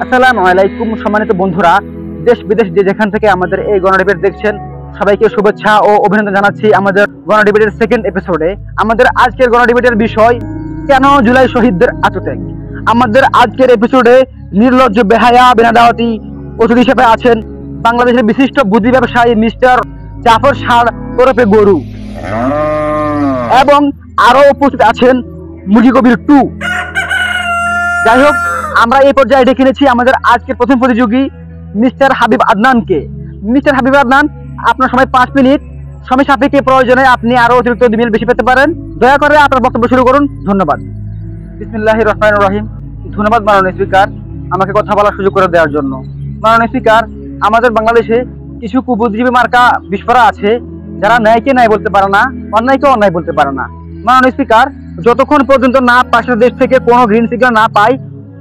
আসসালামু আলাইকুম সম্মানিত বন্ধুরা, দেশ বিদেশ যে যেখান থেকে আমাদের এই গণডিবেট দেখছেন সবাইকে শুভেচ্ছা ও অভিনন্দন জানাচ্ছি আমাদের গণডিবেটের সেকেন্ড এপিসোডে। আমাদের আজকের গণডিবেটের বিষয় কেন জুলাই শহীদদের আত্মত্যাগ। আমাদের আজকের এপিসোডে নির্লজ্জ বেহায়া বিনাদাওয়াতি অতিথি হিসেবে আছেন বাংলাদেশের বিশিষ্ট বুদ্ধি ব্যবসায়ী মিস্টার জাফর সার ওরফে গরু, এবং আরো উপস্থিত আছেন মুজি কবির 2। যাই হোক, আমরা এই পর্যায়ে ডেকে নিয়েছি আমাদের আজকের প্রথম প্রতিযোগী মিস্টার হাবিব আদনানকে। মিস্টার হাবিব আদনান, আপনার সময় 5 মিনিট। সময় সাপেক্ষে প্রয়োজনে আপনি আরো অতিরিক্ত 2 মিনিট বেশি পেতে পারেন। দয়া করে আপনার বক্তব্য শুরু করুন। ধন্যবাদ। বিসমিল্লাহির রহমানির রহিম। ধন্যবাদ মাননীয় স্পিকার, আমাকে কথা বলার সুযোগ করে দেওয়ার জন্য। মাননীয় স্পিকার, আমাদের বাংলাদেশে কিছু কুবুদ্ধিজীবী মার্কা বিস্ফোরা আছে যারা ন্যায়কে ন্যায় বলতে পারে না, অন্যায়কে অন্যায় বলতে পারে না। মাননীয় স্পিকার, যতক্ষণ পর্যন্ত না পাশের দেশ থেকে কোনো গ্রিন সিগন্যাল না পায়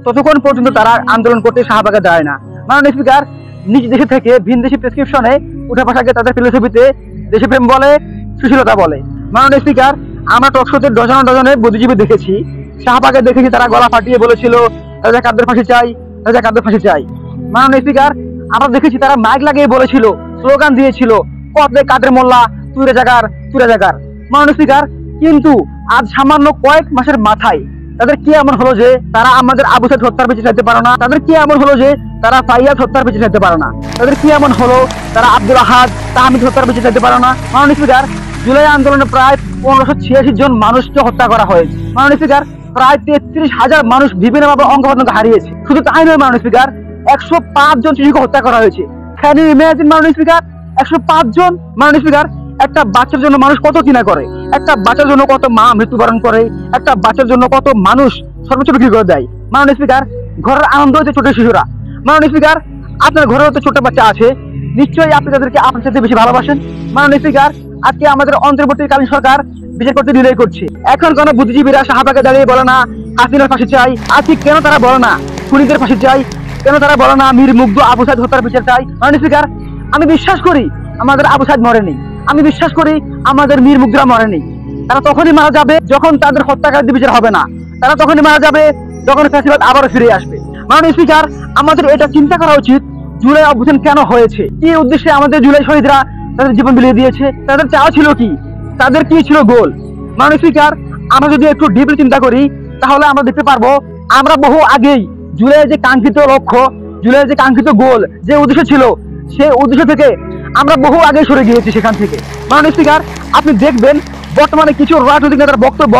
ততক্ষণ পর্যন্ত তারা আন্দোলন করতে শাহবাগে যায় না। মাননীয় স্পিকার, নিজ দেশে থেকে ভিন দেশি প্রেসক্রিপশনে উঠে বসাকে তাদের ফিলোসফিতে দেশপ্রেম বলে, সুশীলতা বলে। মাননীয় স্পিকার, আমরা টকশোতে ডজনে বুদ্ধিজীবী দেখেছি, শাহবাগে দেখেছি তারা গলা ফাটিয়ে বলেছিল রাজা কাদের ফাঁসি চাই, রাজা কাদের ফাঁসি চাই। মাননীয় স্পিকার, আমরা দেখেছি তারা মাইক লাগিয়ে বলেছিল, স্লোগান দিয়েছিল কদে কাদের মোল্লা, তুই রাজাকার, তুই রাজাকার। মাননীয় স্পিকার, কিন্তু আজ সামান্য কয়েক মাসের মাথায় তাদের কি এমন হলো যে তারা আমাদের আবু সাইদ হত্যার পিছনে যেতে পারে না? তাদের কি এমন হলো যে তারা ফাইয়াজ হত্যার পিছনে যেতে পারে না? তাদের কি এমন হলো তারা আব্দুল আহাদ, তাহমিদ হত্যার পিছনে যেতে পারে না? মাননীয় স্পিকার, জুলাই আন্দোলনে প্রায় 1586 জন মানুষকে হত্যা করা হয়েছে। মাননীয় স্পিকার, প্রায় 33,000 মানুষ বিভিন্নভাবে অঙ্গপ্রত্যঙ্গ হারিয়েছে। শুধু তাই নয় মাননীয় স্পিকার, 105 জন শিশুকে হত্যা করা হয়েছে। ক্যান ইউ ইমাজিন মাননীয় স্পিকার, 105 জন। মাননীয় স্পিকার, একটা বাচ্চার জন্য মানুষ কত কিনা করে, একটা বাচ্চার জন্য কত মা মৃত্যুবরণ করে, একটা বাচ্চার জন্য কত মানুষ সর্বোচ্চ বিক্রি করে দেয়। মাননীয় স্পিকার, ঘরের আনন্দ হচ্ছে ছোট শিশুরা। মাননীয় স্পিকার, আপনার ঘরেও তো ছোট বাচ্চা আছে, নিশ্চয়ই আপনি তাদেরকে আপনার সাথে বেশি ভালোবাসেন। মাননীয় স্পিকার, আজকে আমাদের অন্তর্বর্তীকালীন সরকার বিচার করতে ডিলে করছে। এখন কোন বুদ্ধিজীবীরা শাহবাগে দাঁড়িয়ে বলে না হাসিনার ফাঁসি চাই? আজকে কেন তারা বলে না খুনিদের ফাঁসি চাই? কেন তারা বলে না মীর মুগ্ধ আবু সাইদ হত্যার বিচার চাই? মাননীয় স্পিকার, আমি বিশ্বাস করি আমাদের আবু সাইদ মরেনি, আমি বিশ্বাস করি আমাদের মীর মুগ্ধরা মরেনি। তারা তখনই মারা যাবে যখন তাদের হত্যাকারীদের বিচার হবে না। তারা তখনই মারা যাবে যখন ফ্যাসিবাদ আবারও ফিরে আসবে। মাননীয় স্পিকার, আমাদের এটা চিন্তা করা উচিত জুলাই অভ্যুত্থান কেন হয়েছে, কি উদ্দেশ্যে আমাদের জুলাই শহীদরা তাদের জীবন বিলিয়ে দিয়েছে, তাদের চাওয়া ছিল কি, তাদের কি ছিল গোল। মাননীয় স্পিকার, আমরা যদি একটু ডিপলি চিন্তা করি তাহলে আমরা দেখতে পারবো আমরা বহু আগেই জুলাইয়ের যে কাঙ্ক্ষিত লক্ষ্য, জুলাইয়ের যে কাঙ্ক্ষিত গোল, যে উদ্দেশ্য ছিল, সেই উদ্দেশ্য থেকে আমরা বহু আগে সরে গিয়েছি সেখান থেকে। মাননীয় স্পিকার, আপনি দেখবেন বর্তমানে কিছু রাজনৈতিক নেতার বক্তব্য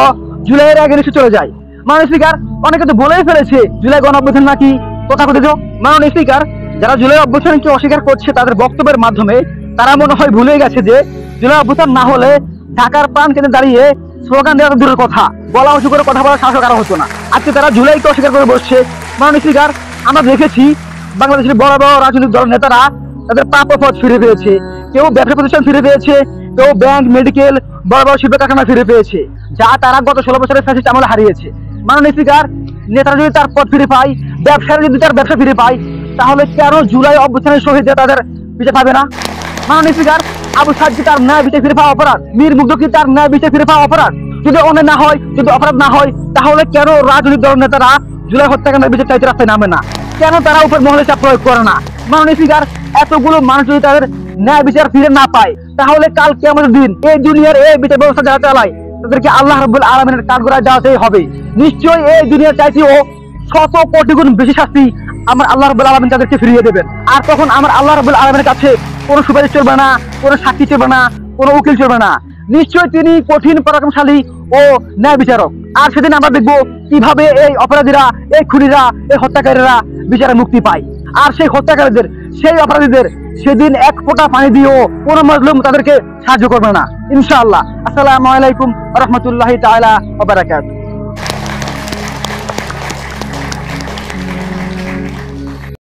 জুলাইয়ের আগে এসে চলে যায়। মাননীয় স্পিকার, অনেকে তো বলেই ফেলেছে জুলাই গণ অভ্যুত্থান নাকি তথাকথিত। মাননীয় স্পিকার, যারা জুলাই অভ্যুত্থানকে অস্বীকার করছে তাদের বক্তব্যের মাধ্যমে তারা মনে হয় ভুলে গেছে যে জুলাই অভ্যুত্থান না হলে ঢাকার প্রাণ কেন্দ্রে দাঁড়িয়ে স্লোগান দেওয়া দূরের কথা, গলা উঁচু করে কথা বলার সাহস কারো হতো না। আজকে তারা জুলাইকে অস্বীকার করে বসছে। মাননীয় স্পিকার, আমরা দেখেছি বাংলাদেশের বড় বড় রাজনৈতিক দলের নেতারা তাদের প্রাপ্য পদ ফিরে পেয়েছে, কেউ ব্যবসা প্রতিষ্ঠান ফিরে পেয়েছে, কেউ ব্যাংক, মেডিকেল, বড় বড় শিল্প কারখানা ফিরে পেয়েছে, যা তারা গত 16 বছরের ফ্যাসিস্ট আমলে হারিয়েছে। মাননীয় স্পিকার, নেতারা যদি তার পদ ফিরে পায়, ব্যবসায়ীরা যদি তার ব্যবসা ফিরে পায়, তাহলে কেন জুলাই অভ্যুত্থানের শহীদরা তাদের বিচার পাবে না? মাননীয় স্পিকার, আবু সাইদ কি তার ন্যায় বিচার ফিরে পাওয়া অপরাধ? মীর মুগ্ধ কি তার ন্যায় বিচার ফিরে পাওয়া অপরাধ? যদি অন্যায় না হয়, যদি অপরাধ না হয়, তাহলে কেন রাজনৈতিক দলের নেতারা জুলাই হত্যাকাণ্ডের বিচার চাইতে রাস্তায় নামে না? কেন তারা উপর মহলে চাপ প্রয়োগ করে না? মাননীয় স্পিকার, এতগুলো মানুষ যদি তাদের ন্যায় বিচার ফিরে না পায়, তাহলে কাল কিয়ামতের দিন এই দুনিয়ার এই বিচার ব্যবস্থা যারা চালায় তাদেরকে আল্লাহ রাব্বুল আলামিনের কাঠগড়ায় যাওয়াতেই হবে। নিশ্চয়ই এই দুনিয়ার চাইতেও 100 কোটি গুণ বেশি শাস্তি আমার আল্লাহ রাব্বুল আলামিন তাদেরকে ফিরিয়ে দেবেন। আর তখন আমার আল্লাহ রাব্বুল আলামিনের কাছে কোনো সুপারিশ চলবে না, কোনো সাক্ষী চলবে না, কোনো উকিল চলবে না। নিশ্চয়ই তিনি কঠিন পরাক্রমশালী ও ন্যায় বিচারক। আর সেদিন আমরা দেখবো কিভাবে এই অপরাধীরা, এই খুনিরা, এই হত্যাকারীরা বিচারে মুক্তি পায়। আর সেই হত্যাকারীদের, সেই অপরাধীদের সেদিন এক ফোঁটা পানি দিয়েও কোনো মাজলুম তাদেরকে সাহায্য করবে না ইনশাআল্লাহ। আসসালামু আলাইকুম ওয়া রাহমাতুল্লাহি তাআলা ওয়া বারাকাতুহু।